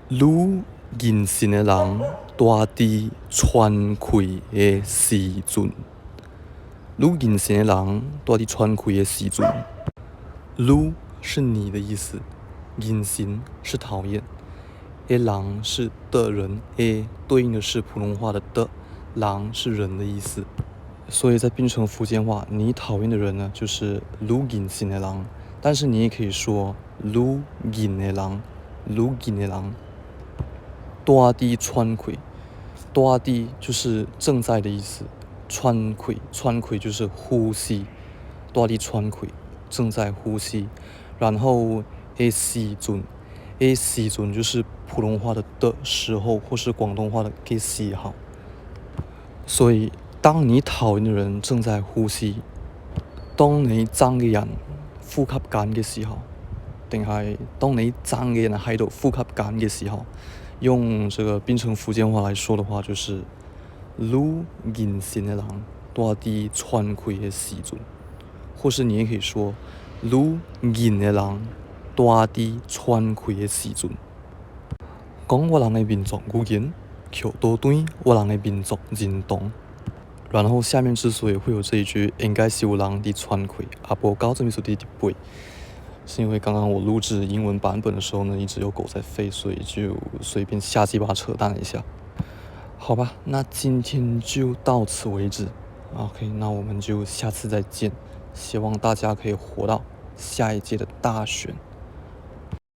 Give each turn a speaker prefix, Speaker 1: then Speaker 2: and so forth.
Speaker 1: 愈认真的人，大致喘气的时阵，愈认真的人，大致喘气的时阵，愈是你的意思，认真是讨厌，的人是的人，对应的是普通话的人是人的意思。所以在变成福建话，你讨厌的人呢，就是愈认真的人，但是你也可以说愈认的人，愈认的人。大致喘气，大致就是正在的意思，喘气就是呼吸，大致喘气正在呼吸。然后时阵就是普通话的时候，或是广东话的时候。所以当你讨厌的人正在呼吸，當你憎嘅人呼吸緊嘅時候，定係當你憎嘅人喺度呼吸緊嘅時候，用這個變成福建話來說的話，就是愈認真的人，大致喘氣的時陣，或是你也可以說愈認的人，大致喘氣的時陣。講我人的民族語言，橋多短，我人的民族認同。然後下面之所以會有這一句，應該是有人在喘氣，無搞這麼數的背，是因為剛剛我錄製英文版本的時候呢，一直有狗在吠，所以就隨便瞎雞巴扯淡了一下。好吧，那今天就到此為止。OK，那我們就下次再見，希望大家可以活到下一屆的大選。